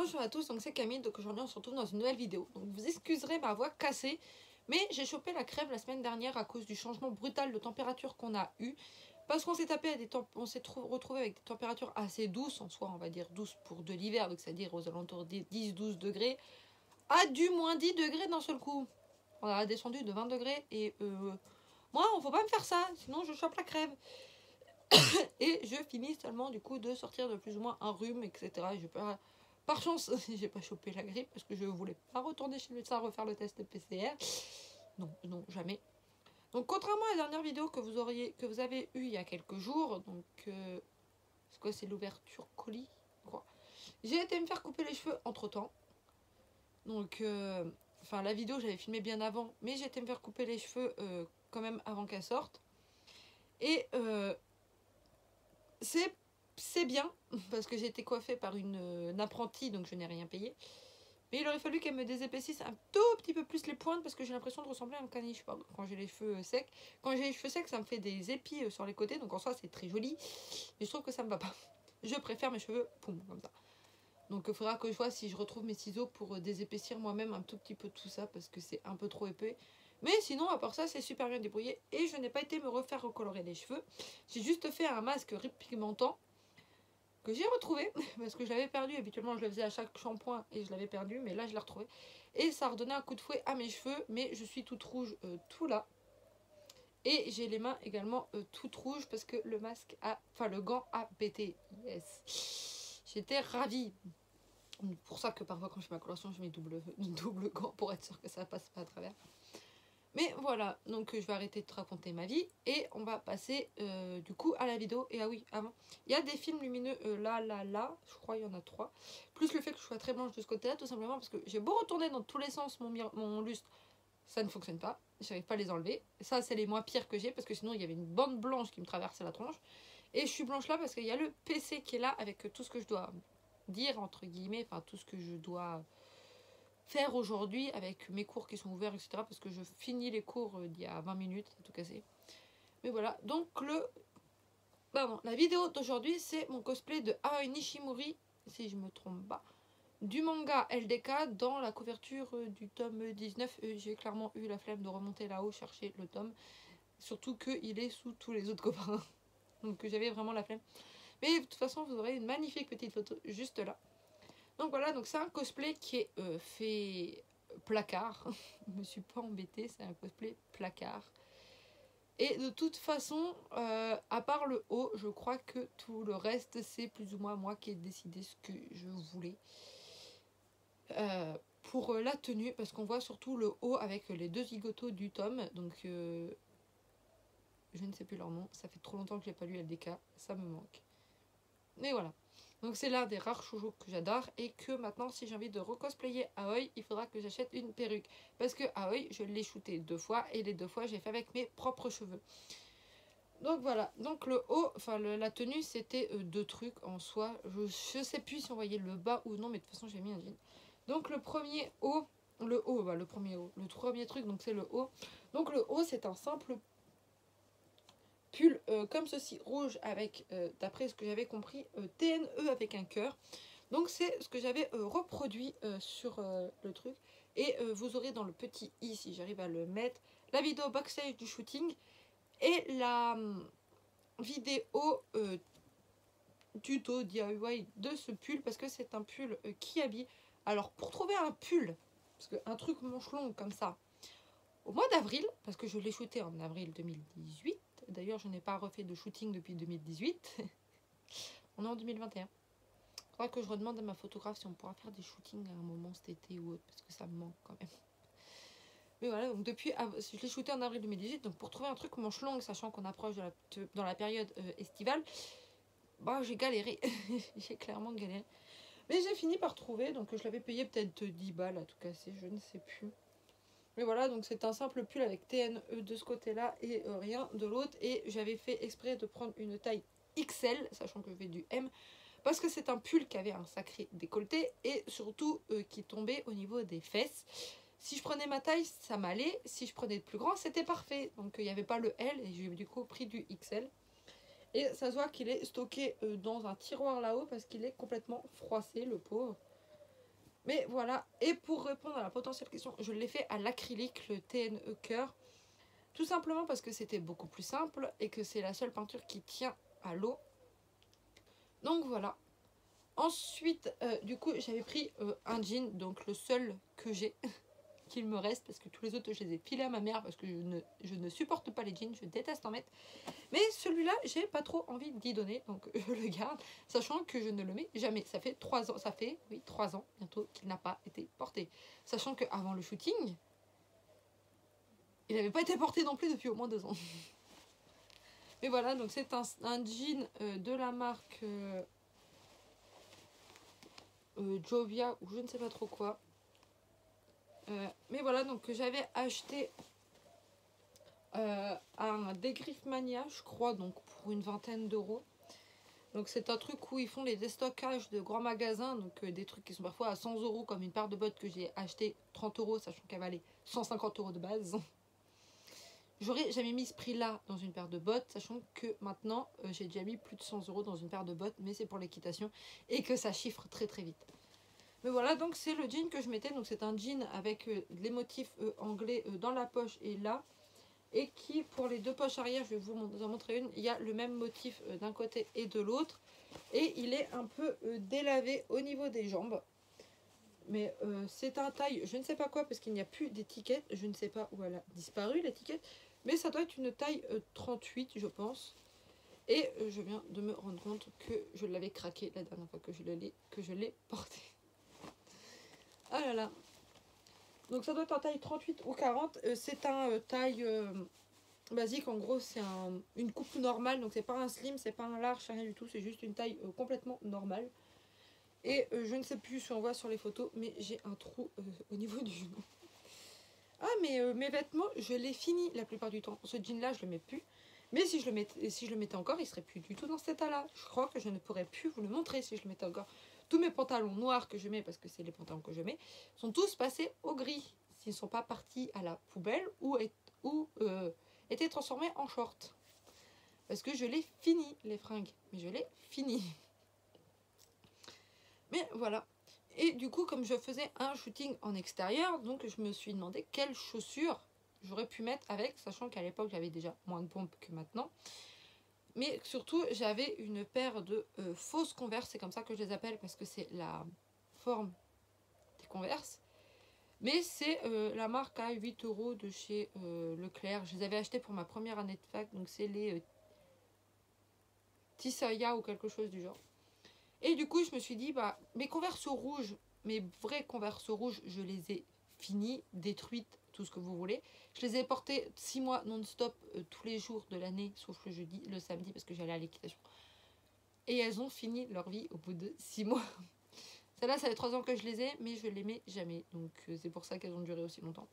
Bonjour à tous, donc c'est Camille, donc aujourd'hui on se retrouve dans une nouvelle vidéo. Donc vous excuserez ma voix cassée, mais j'ai chopé la crève la semaine dernière à cause du changement brutal de température qu'on a eu. Parce qu'on s'est tapé à on s'est retrouvé avec des températures assez douces, en soi on va dire douces pour de l'hiver, donc c'est-à-dire aux alentours des 10-12 degrés, à du moins 10 degrés d'un seul coup. On a descendu de 20 degrés et moi on faut pas me faire ça, sinon je chope la crève. Et je finis seulement du coup de sortir de plus ou moins un rhume, etc. Et je peux... Par chance, j'ai pas chopé la grippe parce que je voulais pas retourner chez le médecin refaire le test PCR. Non, non, jamais. Donc contrairement à la dernière vidéo que vous avez eue il y a quelques jours, donc c'est quoi, c'est l'ouverture colis, quoi. J'ai été me faire couper les cheveux entre temps. Donc enfin la vidéo j'avais filmé bien avant, mais j'ai été me faire couper les cheveux quand même avant qu'elle sorte. Et c'est bien, parce que j'ai été coiffée par une apprentie, donc je n'ai rien payé. Mais il aurait fallu qu'elle me désépaississe un tout petit peu plus les pointes, parce que j'ai l'impression de ressembler à un caniche quand j'ai les cheveux secs. Quand j'ai les cheveux secs, ça me fait des épis sur les côtés, donc en soi c'est très joli. Mais je trouve que ça me va pas. Je préfère mes cheveux, poum, comme ça. Donc il faudra que je vois si je retrouve mes ciseaux pour désépaissir moi-même un tout petit peu tout ça, parce que c'est un peu trop épais. Mais sinon, à part ça, c'est super bien débrouillé. Et je n'ai pas été me refaire recolorer les cheveux. J'ai juste fait un masque pigmentant que j'ai retrouvé parce que je l'avais perdu. Habituellement je le faisais à chaque shampoing et je l'avais perdu, mais là je l'ai retrouvé et ça a redonné un coup de fouet à mes cheveux. Mais je suis toute rouge tout là et j'ai les mains également toutes rouges parce que le masque a, enfin le gant a pété. Yes, j'étais ravie. Pour ça que parfois quand je fais ma coloration je mets double gant pour être sûr que ça passe pas à travers. Mais voilà, donc je vais arrêter de te raconter ma vie et on va passer du coup à la vidéo. Et ah oui, avant, il y a des films lumineux là, je crois il y en a 3. Plus le fait que je sois très blanche de ce côté-là, tout simplement parce que j'ai beau retourner dans tous les sens mon lustre, ça ne fonctionne pas, j'arrive pas à les enlever. Ça c'est les moins pires que j'ai parce que sinon il y avait une bande blanche qui me traversait la tronche. Et je suis blanche là parce qu'il y a le PC qui est là avec tout ce que je dois dire, entre guillemets, enfin tout ce que je dois faire aujourd'hui avec mes cours qui sont ouverts, etc. Parce que je finis les cours d'il y a 20 minutes, c'est tout cassé. Mais voilà, donc la vidéo d'aujourd'hui, c'est mon cosplay de Aoi Nishimori, si je me trompe pas, du manga LDK dans la couverture du tome 19. J'ai clairement eu la flemme de remonter là-haut chercher le tome, surtout qu'il est sous tous les autres copains. Donc j'avais vraiment la flemme. Mais de toute façon, vous aurez une magnifique petite photo juste là. Donc voilà, donc c'est un cosplay qui est fait placard. Je me suis pas embêtée, c'est un cosplay placard. Et de toute façon, à part le haut, je crois que tout le reste, c'est plus ou moins moi qui ai décidé ce que je voulais. Pour la tenue, parce qu'on voit surtout le haut avec les deux zigotos du tome. Donc, je ne sais plus leur nom. Ça fait trop longtemps que j'ai pas lu LDK. Ça me manque. Mais voilà. Donc c'est l'un des rares shoujo que j'adore et que maintenant si j'ai envie de recosplayer Aoi, il faudra que j'achète une perruque. Parce que Aoi, je l'ai shooté 2 fois et les 2 fois j'ai fait avec mes propres cheveux. Donc voilà, donc le haut, enfin la tenue c'était 2 trucs en soi. Je sais plus si on voyait le bas ou non, mais de toute façon j'ai mis un jean. Donc le premier haut, le premier truc, donc c'est le haut. Donc le haut c'est un simple pull comme ceci, rouge avec, d'après ce que j'avais compris, TNE avec un cœur. Donc c'est ce que j'avais reproduit sur le truc. Et vous aurez dans le petit i, si j'arrive à le mettre, la vidéo backstage du shooting et la vidéo tuto DIY de ce pull, parce que c'est un pull qui habille. Alors pour trouver un pull, parce qu'un truc manche longue comme ça, au mois d'avril, parce que je l'ai shooté en avril 2018, d'ailleurs je n'ai pas refait de shooting depuis 2018, on est en 2021. Il faudra que je redemande à ma photographe si on pourra faire des shootings à un moment cet été ou autre, parce que ça me manque quand même. Mais voilà, donc depuis, je l'ai shooté en avril 2018, donc pour trouver un truc manche longue, sachant qu'on approche dans la période estivale, bah j'ai galéré, j'ai clairement galéré. Mais j'ai fini par trouver, donc je l'avais payé peut-être 10 balles à tout casser, je ne sais plus. Mais voilà, donc c'est un simple pull avec TNE de ce côté-là et rien de l'autre. Et j'avais fait exprès de prendre une taille XL, sachant que je fais du M, parce que c'est un pull qui avait un sacré décolleté et surtout qui tombait au niveau des fesses. Si je prenais ma taille, ça m'allait. Si je prenais le plus grand, c'était parfait. Donc il n'y avait pas le L et j'ai du coup pris du XL. Et ça se voit qu'il est stocké dans un tiroir là-haut parce qu'il est complètement froissé, le pauvre. Mais voilà, et pour répondre à la potentielle question, je l'ai fait à l'acrylique, le TNE Cœur. Tout simplement parce que c'était beaucoup plus simple et que c'est la seule peinture qui tient à l'eau. Donc voilà. Ensuite, du coup, j'avais pris un jean, donc le seul que j'ai, qu'il me reste, parce que tous les autres, je les ai filés à ma mère, parce que je ne supporte pas les jeans, je déteste en mettre. Mais celui-là, j'ai pas trop envie d'y donner, donc je le garde, sachant que je ne le mets jamais. Ça fait 3 ans, oui, 3 ans bientôt qu'il n'a pas été porté. Sachant qu'avant le shooting, il n'avait pas été porté non plus depuis au moins 2 ans. Mais voilà, donc c'est un jean de la marque Jovia ou je ne sais pas trop quoi. Mais voilà, donc que j'avais acheté à un Dégriffe Mania, je crois, donc pour une 20aine d'euros. Donc c'est un truc où ils font les déstockages de grands magasins, donc des trucs qui sont parfois à 100 euros, comme une paire de bottes que j'ai acheté 30 euros, sachant qu'elle valait 150 euros de base. J'aurais jamais mis ce prix-là dans une paire de bottes, sachant que maintenant j'ai déjà mis plus de 100 euros dans une paire de bottes, mais c'est pour l'équitation et que ça chiffre très très vite. Mais voilà, donc c'est le jean que je mettais, donc c'est un jean avec les motifs anglais dans la poche et là, et qui pour les deux poches arrière, je vais vous en montrer une, il y a le même motif d'un côté et de l'autre, et il est un peu délavé au niveau des jambes. Mais c'est un taille, je ne sais pas quoi, parce qu'il n'y a plus d'étiquette, je ne sais pas où elle a disparu l'étiquette, mais ça doit être une taille 38 je pense. Et je viens de me rendre compte que je l'avais craqué la dernière fois que je l'ai porté. Ah là là. Donc ça doit être en taille 38 ou 40. C'est un taille basique. En gros, c'est une coupe normale. Donc c'est pas un slim, c'est pas un large, rien du tout. C'est juste une taille complètement normale. Et je ne sais plus si on voit sur les photos, mais j'ai un trou au niveau du genou. Ah, mais mes vêtements, je les finis la plupart du temps. Ce jean-là, je le mets plus. Mais si je le mettais encore, il serait plus du tout dans cet état-là. Je crois que je ne pourrais plus vous le montrer si je le mettais encore. Tous mes pantalons noirs que je mets, parce que c'est les pantalons que je mets, sont tous passés au gris. S'ils ne sont pas partis à la poubelle ou étaient transformés en short. Parce que je les finis, les fringues. Mais je les finis. Mais voilà. Et du coup, comme je faisais un shooting en extérieur, donc je me suis demandé quelles chaussures j'aurais pu mettre avec, sachant qu'à l'époque j'avais déjà moins de pompes que maintenant. Mais surtout, j'avais une paire de fausses Converse, c'est comme ça que je les appelle parce que c'est la forme des Converse. Mais c'est la marque à 8 euros de chez Leclerc. Je les avais achetées pour ma première année de fac, donc c'est les Tisaya ou quelque chose du genre. Et du coup, je me suis dit, bah, mes Converse rouges, mes vraies Converse rouges, je les ai finies, détruites, tout ce que vous voulez. Je les ai portées 6 mois non-stop tous les jours de l'année, sauf le jeudi, le samedi, parce que j'allais à l'équitation. Et elles ont fini leur vie au bout de 6 mois. Celles-là, ça fait 3 ans que je les ai, mais je les mets jamais. Donc c'est pour ça qu'elles ont duré aussi longtemps.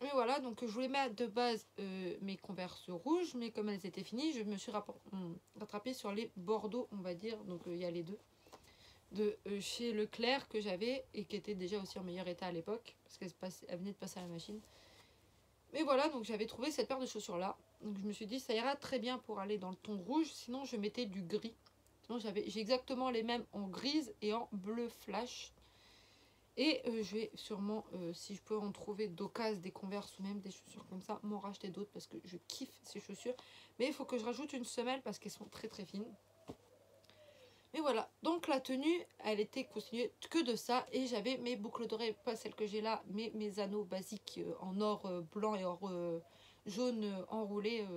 Mais voilà, donc je voulais mettre de base mes Converse rouges, mais comme elles étaient finies, je me suis rattrapée sur les Bordeaux, on va dire. Donc il y a les deux. De chez Leclerc que j'avais et qui était déjà aussi en meilleur état à l'époque, parce qu'elle venait de passer à la machine. Mais voilà, donc j'avais trouvé cette paire de chaussures là. Donc je me suis dit, ça ira très bien pour aller dans le ton rouge, sinon je mettais du gris. Sinon j'ai exactement les mêmes en grise et en bleu flash. Et je vais sûrement, si je peux en trouver d'occasion, des Converse ou même des chaussures comme ça, m'en racheter d'autres parce que je kiffe ces chaussures. Mais il faut que je rajoute une semelle parce qu'elles sont très très fines. Mais voilà, donc la tenue, elle était constituée que de ça. Et j'avais mes boucles d'oreilles, pas celles que j'ai là, mais mes anneaux basiques en or blanc et or jaune enroulés,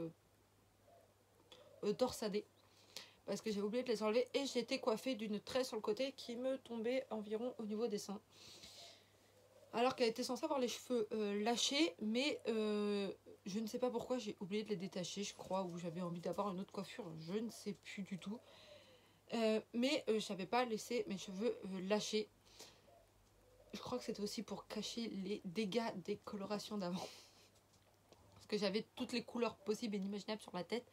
torsadés. Parce que j'ai oublié de les enlever. Et j'étais coiffée d'une tresse sur le côté qui me tombait environ au niveau des seins. Alors qu'elle était censée avoir les cheveux lâchés, mais je ne sais pas pourquoi j'ai oublié de les détacher, je crois, ou j'avais envie d'avoir une autre coiffure, je ne sais plus du tout. Mais je n'avais pas laissé mes cheveux lâcher. Je crois que c'était aussi pour cacher les dégâts des colorations d'avant. Parce que j'avais toutes les couleurs possibles et inimaginables sur la tête.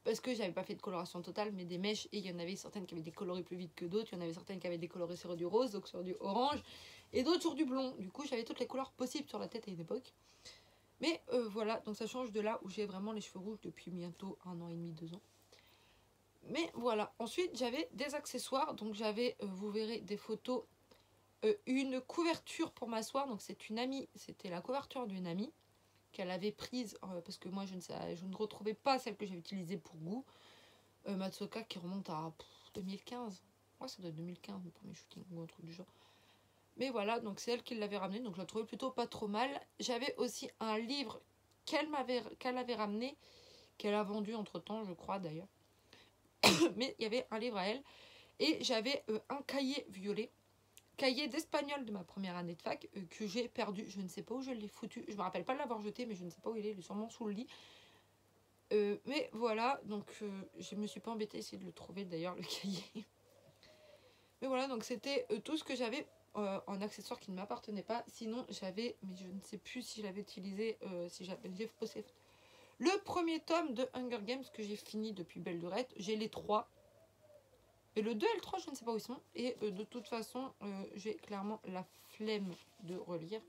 Parce que j'avais pas fait de coloration totale, mais des mèches. Et il y en avait certaines qui avaient décoloré plus vite que d'autres. Il y en avait certaines qui avaient décoloré sur du rose, donc sur du orange. Et d'autres sur du blond. Du coup, j'avais toutes les couleurs possibles sur la tête à une époque. Mais voilà, donc ça change de là où j'ai vraiment les cheveux rouges depuis bientôt 1 an et demi, 2 ans. Mais voilà, ensuite j'avais des accessoires, donc j'avais, vous verrez, des photos une couverture pour m'asseoir. Donc c'est une amie, c'était la couverture d'une amie qu'elle avait prise parce que moi je ne retrouvais pas celle que j'avais utilisée pour goût. Matsuoka qui remonte à 2015. Ouais, ça doit être 2015 mon premier shooting ou un truc du genre. Mais voilà, donc c'est elle qui l'avait ramené, donc je la trouvais plutôt pas trop mal. J'avais aussi un livre qu'elle avait ramené, qu'elle a vendu entre temps, je crois d'ailleurs. Mais il y avait un livre à elle. Et j'avais un cahier violet, cahier d'espagnol de ma première année de fac, que j'ai perdu. Je ne sais pas où je l'ai foutu. Je me rappelle pas de l'avoir jeté, mais je ne sais pas où il est sûrement sous le lit. Mais voilà, donc je me suis pas embêtée à essayer de le trouver d'ailleurs, le cahier. Mais voilà, donc c'était tout ce que j'avais en accessoires qui ne m'appartenaient pas. Sinon, j'avais, mais je ne sais plus si je l'avais utilisé, si j'avais posté le premier tome de Hunger Games que j'ai fini depuis Belle Lurette. J'ai les 3. Et le 2 et le 3, je ne sais pas où ils sont. Et de toute façon, j'ai clairement la flemme de relire.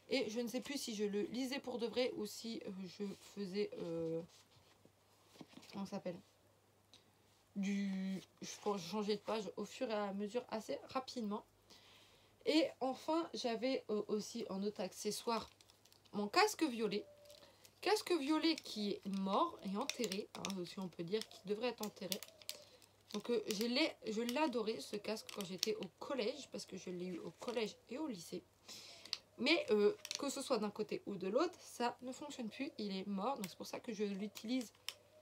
Et je ne sais plus si je le lisais pour de vrai ou si je faisais... comment ça s'appelle ? Je changeais de page au fur et à mesure assez rapidement. Et enfin, j'avais aussi en autre accessoire mon casque violet. Casque violet qui est mort et enterré, hein, si on peut dire, qui devrait être enterré. Donc je l'adorais ce casque quand j'étais au collège, parce que je l'ai eu au collège et au lycée. Mais que ce soit d'un côté ou de l'autre, ça ne fonctionne plus, il est mort. Donc c'est pour ça que je l'utilise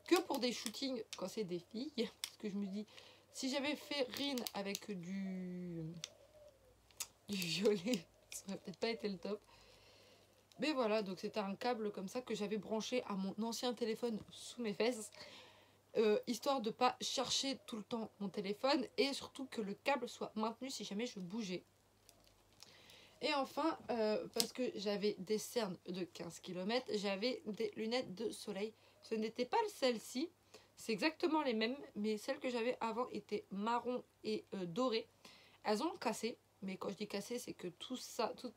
que pour des shootings quand c'est des filles. Parce que je me dis, si j'avais fait Rin avec du violet, ça aurait peut-être pas été le top. Mais voilà, donc c'était un câble comme ça que j'avais branché à mon ancien téléphone sous mes fesses. Histoire de pas chercher tout le temps mon téléphone et surtout que le câble soit maintenu si jamais je bougeais. Et enfin, parce que j'avais des cernes de 15 km, j'avais des lunettes de soleil. Ce n'était pas celles-ci, c'est exactement les mêmes, mais celles que j'avais avant étaient marron et dorées. Elles ont cassé, mais quand je dis cassé, c'est que toute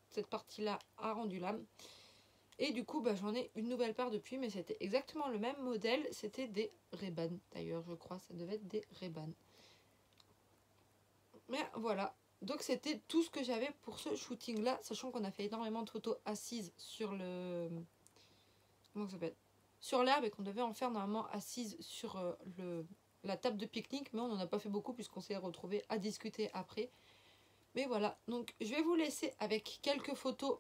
cette partie-là a rendu l'âme. Et du coup, j'en ai une nouvelle paire depuis, mais c'était exactement le même modèle. C'était des Ray-Ban, d'ailleurs, je crois. Ça devait être des Ray-Ban. Mais voilà. Donc, c'était tout ce que j'avais pour ce shooting-là, sachant qu'on a fait énormément de photos assises sur le... Comment ça s'appelle ? Sur l'herbe, et qu'on devait en faire normalement assises sur la table de pique-nique, mais on n'en a pas fait beaucoup puisqu'on s'est retrouvés à discuter après. Mais voilà. Donc, je vais vous laisser avec quelques photos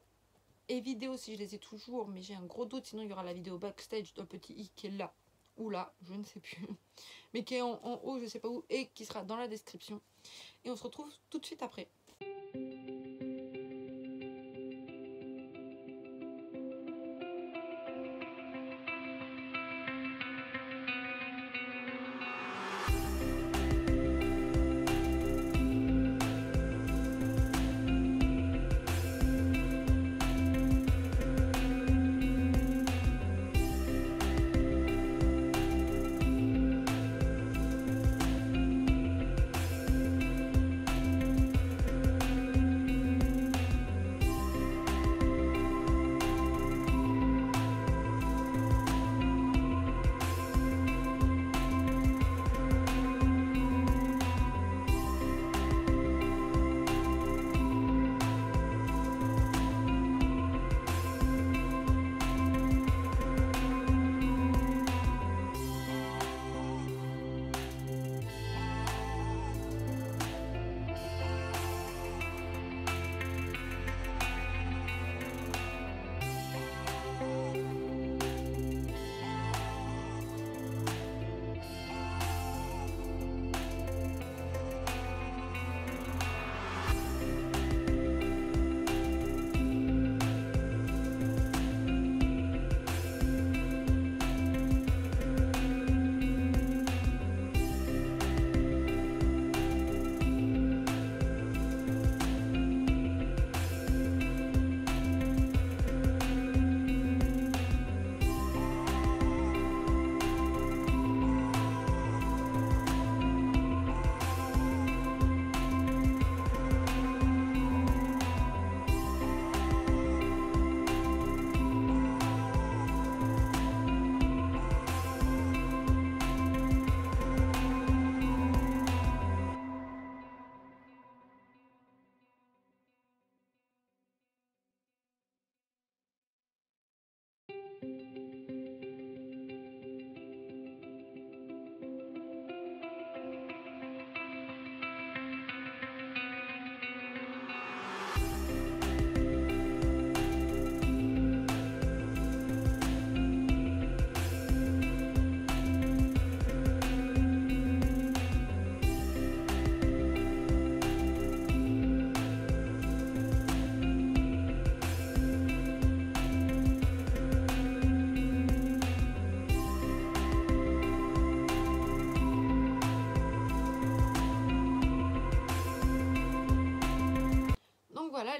et vidéos si je les ai toujours, mais j'ai un gros doute, sinon il y aura la vidéo backstage d'un petit i qui est là ou là, je ne sais plus, mais qui est en haut, je ne sais pas où, et qui sera dans la description. Et on se retrouve tout de suite après.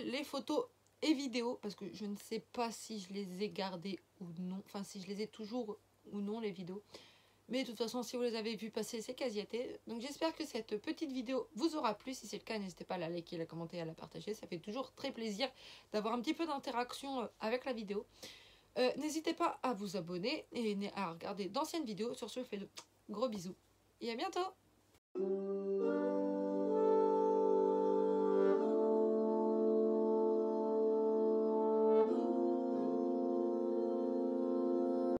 rappelle, les photos et vidéos, parce que je ne sais pas si je les ai gardées ou non, enfin si je les ai toujours ou non les vidéos. Mais de toute façon, si vous les avez vues passer, c'est quasi été. Donc j'espère que cette petite vidéo vous aura plu. Si c'est le cas, n'hésitez pas à la liker, à la commenter, à la partager. Ça fait toujours très plaisir d'avoir un petit peu d'interaction avec la vidéo. N'hésitez pas à vous abonner et à regarder d'anciennes vidéos. Sur ce, je vous fais de gros bisous. Et à bientôt!